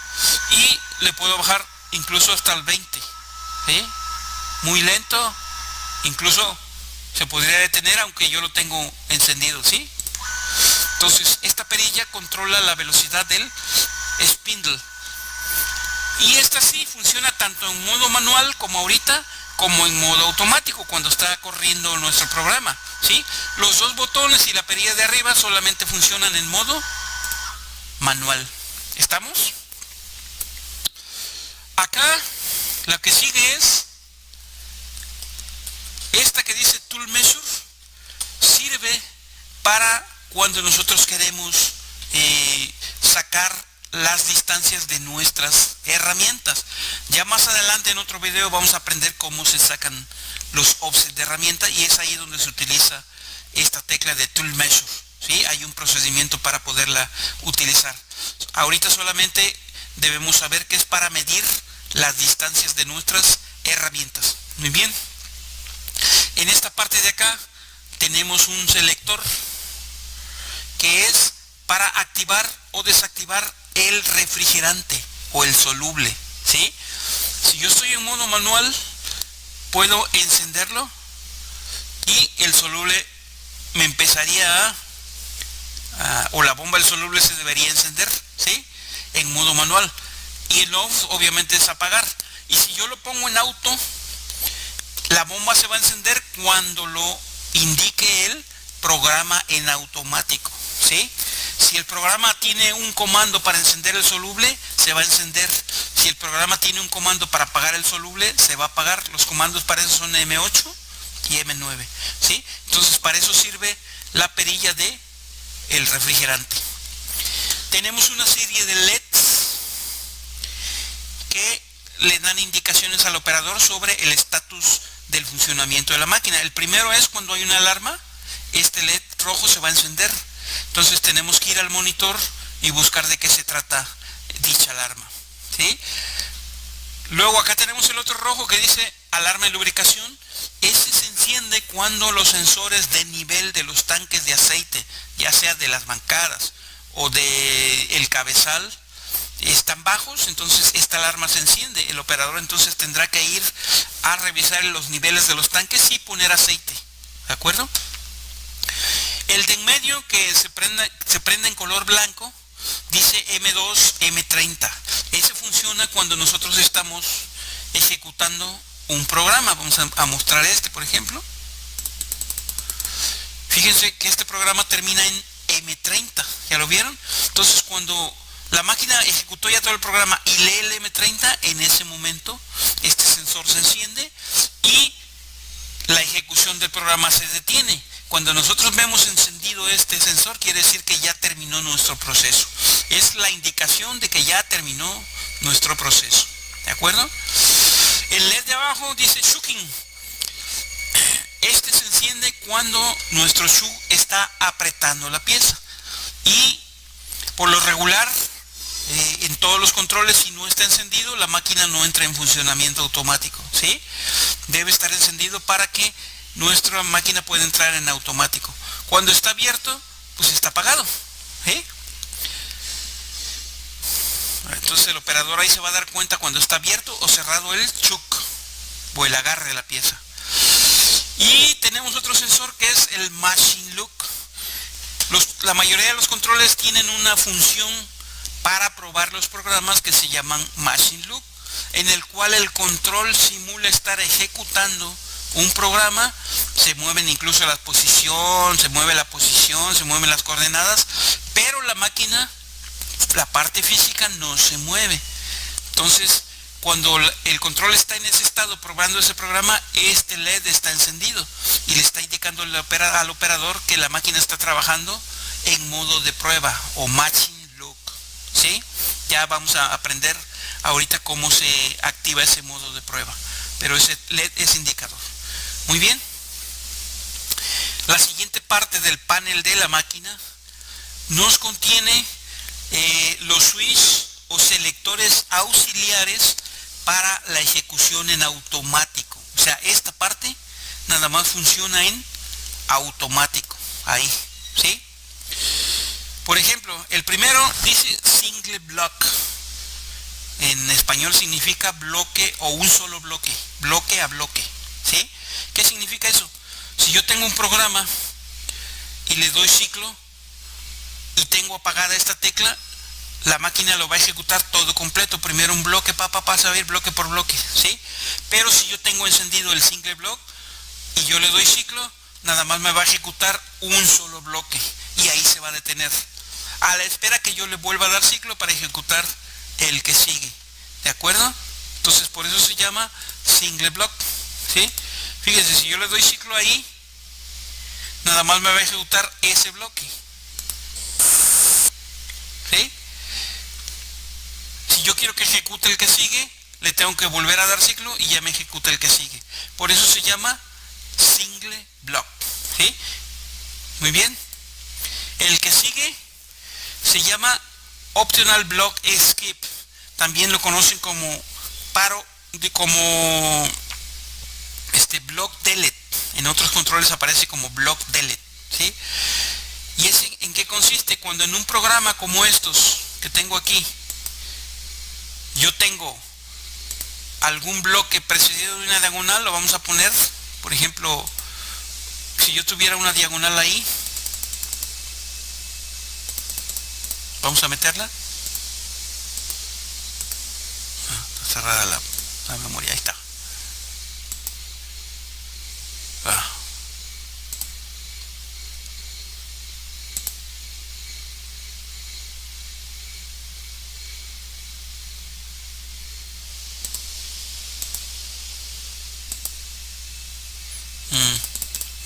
y le puedo bajar incluso hasta el 20, ¿sí? Muy lento, incluso se podría detener aunque yo lo tengo encendido, ¿sí? Entonces esta perilla controla la velocidad del spindle. Y esta sí funciona tanto en modo manual como ahorita, como en modo automático cuando está corriendo nuestro programa, ¿sí? Los dos botones y la perilla de arriba solamente funcionan en modo manual. ¿Estamos? Acá la que sigue es esta que dice Tool Measure. Sirve para cuando nosotros queremos sacar las distancias de nuestras herramientas. Ya más adelante en otro video vamos a aprender cómo se sacan los offsets de herramienta, y es ahí donde se utiliza esta tecla de Tool Measure, ¿sí? Hay un procedimiento para poderla utilizar. Ahorita solamente debemos saber que es para medir las distancias de nuestras herramientas. Muy bien. En esta parte de acá tenemos un selector que es para activar o desactivar el refrigerante o el soluble, ¿sí? Si yo estoy en modo manual, puedo encenderlo y el soluble me empezaría o la bomba del soluble se debería encender, ¿sí? En modo manual. Y el off obviamente es apagar. Y si yo lo pongo en auto, la bomba se va a encender cuando lo indique el programa en automático, ¿sí? Si el programa tiene un comando para encender el soluble, se va a encender. Si el programa tiene un comando para apagar el soluble, se va a apagar. Los comandos para eso son M8 y M9, ¿sí? Entonces para eso sirve la perilla de el refrigerante. Tenemos una serie de LEDs que le dan indicaciones al operador sobre el estatus del funcionamiento de la máquina. El primero es cuando hay una alarma, este LED rojo se va a encender. Entonces tenemos que ir al monitor y buscar de qué se trata dicha alarma, ¿sí? Luego acá tenemos el otro rojo que dice alarma de lubricación. Ese se enciende cuando los sensores de nivel de los tanques de aceite, ya sea de las bancadas o del cabezal, están bajos. Entonces esta alarma se enciende. El operador entonces tendrá que ir a revisar los niveles de los tanques y poner aceite, ¿de acuerdo? El de en medio, que se prende en color blanco, dice M2, M30. Ese funciona cuando nosotros estamos ejecutando un programa. Vamos a mostrar este, por ejemplo. Fíjense que este programa termina en M30, ¿ya lo vieron? Entonces cuando la máquina ejecutó ya todo el programa y lee el M30, en ese momento este sensor se enciende y la ejecución del programa se detiene. Cuando nosotros vemos encendido este sensor, quiere decir que ya terminó nuestro proceso. Es la indicación de que ya terminó nuestro proceso, ¿de acuerdo? El LED de abajo dice shooking. Este se enciende cuando nuestro shoe está apretando la pieza. Y por lo regular, en todos los controles, si no está encendido, la máquina no entra en funcionamiento automático, ¿sí? Debe estar encendido para que nuestra máquina pueda entrar en automático. Cuando está abierto, pues está apagado, ¿sí? Entonces el operador ahí se va a dar cuenta cuando está abierto o cerrado el chuck o el agarre de la pieza. Y tenemos otro sensor que es el Machine Lock. La mayoría de los controles tienen una función para probar los programas que se llaman Machine Lock, en el cual el control simula estar ejecutando un programa. Se mueven incluso la posición, se mueven las coordenadas, pero la máquina, la parte física, no se mueve. Entonces, cuando el control está en ese estado probando ese programa, este LED está encendido y le está indicando al operador que la máquina está trabajando en modo de prueba o Machine Lock, ¿sí? Ya vamos a aprender ahorita cómo se activa ese modo de prueba, pero ese LED es indicador. Muy bien. La siguiente parte del panel de la máquina nos contiene los switch o selectores auxiliares para la ejecución en automático. O sea, esta parte nada más funciona en automático. Ahí, ¿sí? Por ejemplo, el primero dice single block. En español significa bloque o un solo bloque, bloque a bloque, ¿sí? ¿Qué significa eso? Si yo tengo un programa y le doy ciclo y tengo apagada esta tecla, la máquina lo va a ejecutar todo completo. Primero un bloque, pasa a ver bloque por bloque, ¿sí? Pero si yo tengo encendido el single block y yo le doy ciclo, nada más me va a ejecutar un solo bloque y ahí se va a detener, a la espera que yo le vuelva a dar ciclo para ejecutar el que sigue, ¿de acuerdo? Entonces por eso se llama single block, ¿sí? Fíjense, si yo le doy ciclo ahí, nada más me va a ejecutar ese bloque, ¿sí? Si yo quiero que ejecute el que sigue, le tengo que volver a dar ciclo y ya me ejecuta el que sigue. Por eso se llama single block, ¿sí? Muy bien. El que sigue se llama optional block skip. También lo conocen como block delete. En otros controles aparece como block delete, ¿sí? ¿Y ese en qué consiste? Cuando en un programa como estos que tengo aquí, yo tengo algún bloque precedido de una diagonal, lo vamos a poner, por ejemplo, si yo tuviera una diagonal ahí, vamos a meterla. Está cerrada la memoria, ahí está.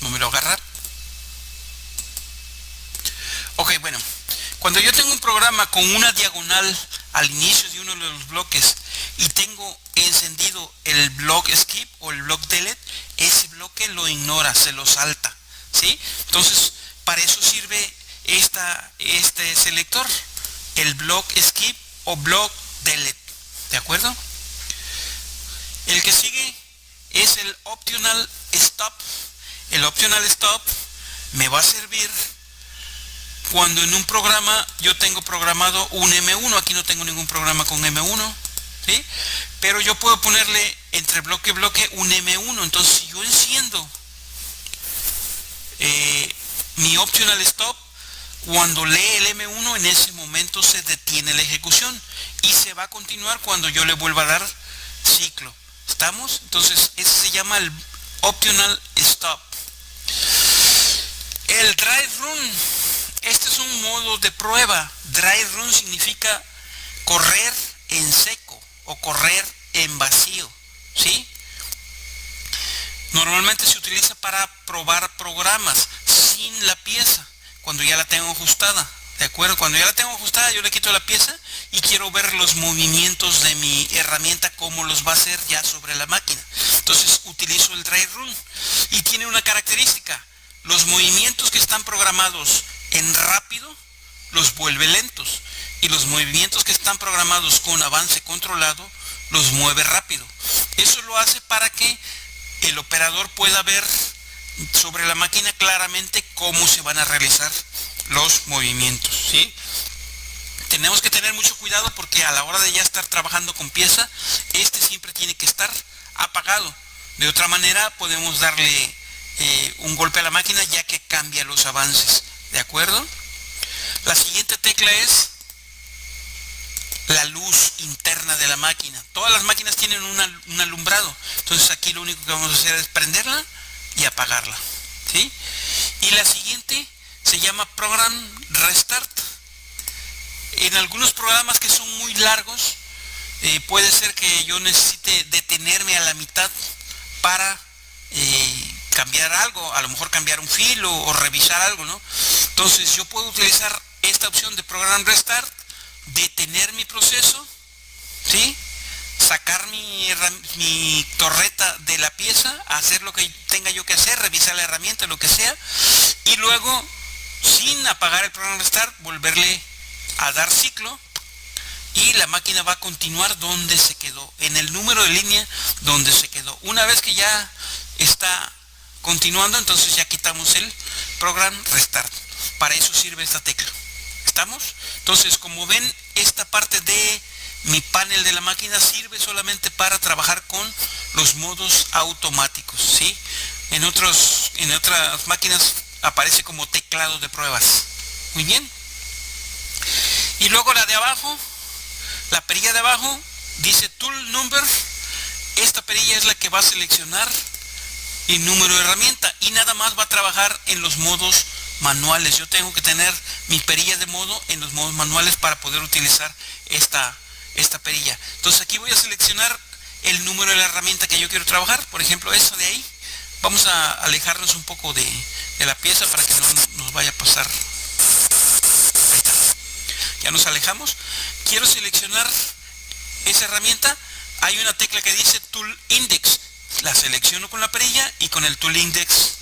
No me lo agarra. Ok, bueno. Cuando yo tengo un programa con una diagonal al inicio de uno de los bloques y tengo encendido el block skip o el block delete, ese bloque lo ignora, se lo salta, ¿sí? Entonces, para eso sirve este selector, el block skip o block delete, ¿de acuerdo? El que sigue es el optional stop. El optional stop me va a servir cuando en un programa yo tengo programado un M1, aquí no tengo ningún programa con M1, ¿sí? Pero yo puedo ponerle entre bloque y bloque un M1, entonces si yo enciendo mi optional stop, cuando lee el M1 en ese momento se detiene la ejecución y se va a continuar cuando yo le vuelva a dar ciclo. ¿Estamos? Entonces ese se llama el optional stop. El dry run, este es un modo de prueba. Dry run significa correr en seco o correr en vacío, ¿sí? Normalmente se utiliza para probar programas sin la pieza, cuando ya la tengo ajustada, ¿de acuerdo? Cuando ya la tengo ajustada yo le quito la pieza y quiero ver los movimientos de mi herramienta, cómo los va a hacer ya sobre la máquina. Entonces utilizo el dry run y tiene una característica: los movimientos que están programados en rápido los vuelve lentos y los movimientos que están programados con avance controlado los mueve rápido. Eso lo hace para que el operador pueda ver sobre la máquina claramente cómo se van a realizar los movimientos, ¿sí? Tenemos que tener mucho cuidado porque a la hora de ya estar trabajando con pieza, este siempre tiene que estar apagado. De otra manera podemos darle un golpe a la máquina ya que cambia los avances, ¿de acuerdo? La siguiente tecla es la luz interna de la máquina. Todas las máquinas tienen un alumbrado, entonces aquí lo único que vamos a hacer es prenderla y apagarla, ¿sí? Y la siguiente se llama Program Restart. En algunos programas que son muy largos, puede ser que yo necesite detenerme a la mitad para cambiar algo, a lo mejor cambiar un filo o revisar algo, ¿no? Entonces yo puedo utilizar esta opción de Program Restart, detener mi proceso, ¿sí? Sacar mi torreta de la pieza, hacer lo que tenga yo que hacer, revisar la herramienta, lo que sea, y luego, sin apagar el Program Restart, volverle a dar ciclo y la máquina va a continuar donde se quedó, en el número de línea donde se quedó. Una vez que ya está continuando, entonces ya quitamos el Program Restart. Para eso sirve esta tecla. ¿Estamos? Entonces, como ven, esta parte de mi panel de la máquina sirve solamente para trabajar con los modos automáticos, ¿sí? En otras máquinas aparece como teclado de pruebas. Muy bien. Y luego la de abajo, la perilla de abajo, dice Tool Number. Esta perilla es la que va a seleccionar el número de herramienta y nada más va a trabajar en los modos manuales. Yo tengo que tener mi perilla de modo en los modos manuales para poder utilizar esta perilla. Entonces aquí voy a seleccionar el número de la herramienta que yo quiero trabajar, por ejemplo esa de ahí. Vamos a alejarnos un poco de la pieza para que no nos vaya a pasar. Ahí está. Ya nos alejamos. Quiero seleccionar esa herramienta. Hay una tecla que dice Tool Index. La selecciono con la perilla y con el Tool Index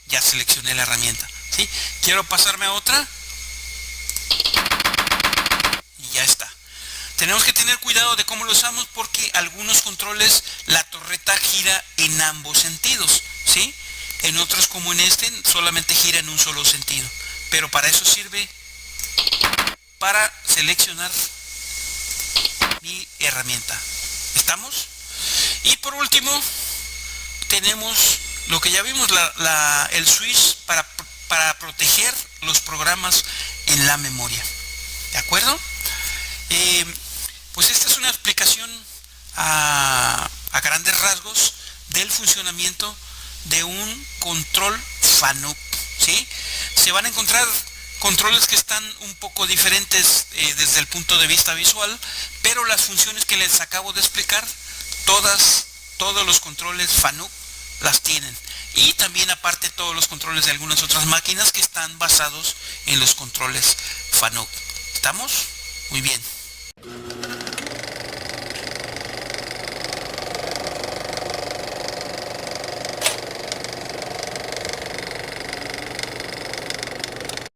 ya seleccioné la herramienta, ¿sí? Quiero pasarme a otra y ya está. Tenemos que tener cuidado de cómo lo usamos porque algunos controles la torreta gira en ambos sentidos, ¿sí? En otros, como en este, solamente gira en un solo sentido. Pero para eso sirve para seleccionar mi herramienta. ¿Estamos? Y por último, tenemos lo que ya vimos, el switch para proteger los programas en la memoria. ¿De acuerdo? Pues esta es una explicación a grandes rasgos del funcionamiento de un control FANUC, ¿sí? Se van a encontrar controles que están un poco diferentes desde el punto de vista visual, pero las funciones que les acabo de explicar, todos los controles FANUC las tienen. Y también aparte todos los controles de algunas otras máquinas que están basados en los controles FANUC. ¿Estamos? Muy bien.